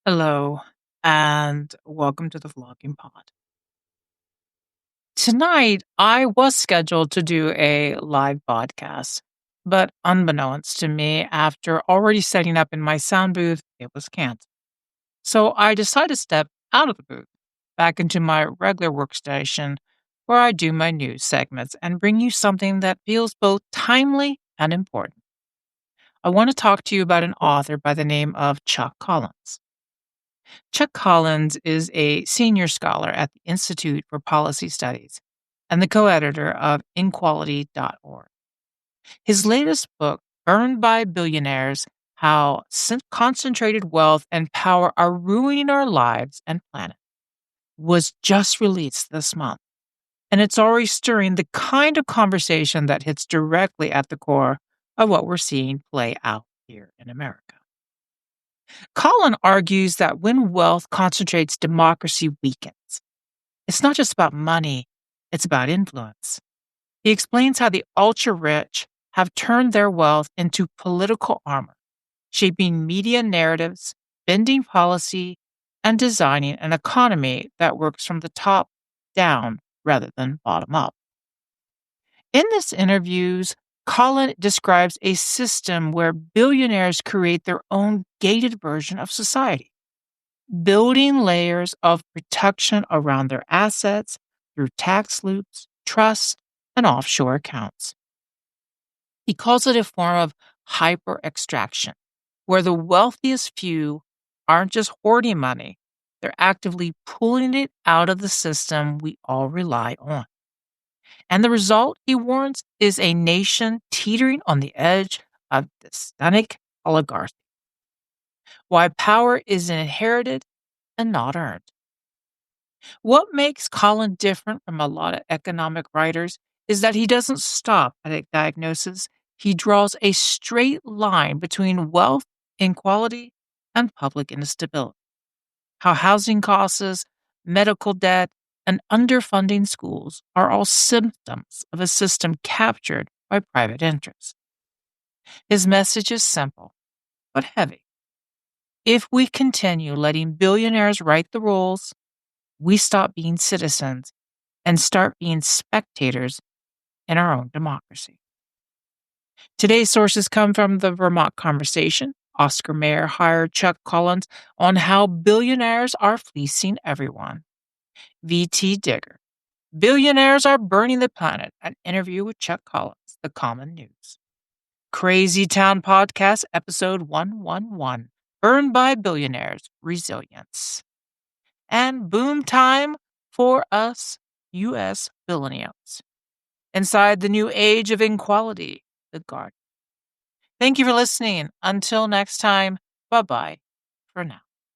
Hello, and welcome to the Vlogging Pod. Tonight, I was scheduled to do a live podcast, but unbeknownst to me, after already setting up in my sound booth, it was canceled. So I decided to step out of the booth, back into my regular workstation where I do my news segments and bring you something that feels both timely and important. I want to talk to you about an author by the name of Chuck Collins. Chuck Collins is a senior scholar at the Institute for Policy Studies and the co editor of Inequality.org. His latest book, Burned by Billionaires: How Concentrated Wealth and Power Are Ruining Our Lives and Planet, was just released this month. And it's already stirring the kind of conversation that hits directly at the core of what we're seeing play out here in America. Colin argues that when wealth concentrates, democracy weakens. It's not just about money, it's about influence. He explains how the ultra rich have turned their wealth into political armor, shaping media narratives, bending policy, and designing an economy that works from the top down rather than bottom up. In this interviews, Colin describes a system where billionaires create their own gated version of society, building layers of protection around their assets through tax loops, trusts, and offshore accounts. He calls it a form of hyper extraction, where the wealthiest few aren't just hoarding money, they're actively pulling it out of the system we all rely on. And the result, he warns, is a nation teetering on the edge of dystonic oligarchy. Why power is inherited and not earned. What makes Colin different from a lot of economic writers is that he doesn't stop at a diagnosis. He draws a straight line between wealth inequality and public instability. How housing costs, medical debt, and underfunding schools are all symptoms of a system captured by private interests. His message is simple, but heavy. If we continue letting billionaires write the rules, we stop being citizens and start being spectators in our own democracy. Today's sources come from the Vermont Conversation. Oscar Mayer hired Chuck Collins on how billionaires are fleecing everyone. VT Digger. Billionaires are burning the planet. An interview with Chuck Collins, The Common News. Crazy Town Podcast, episode 111. Burned by Billionaires, Resilience. And boom time for us U.S. billionaires. Inside the new age of inequality, the Guardian. Thank you for listening. Until next time, bye-bye for now.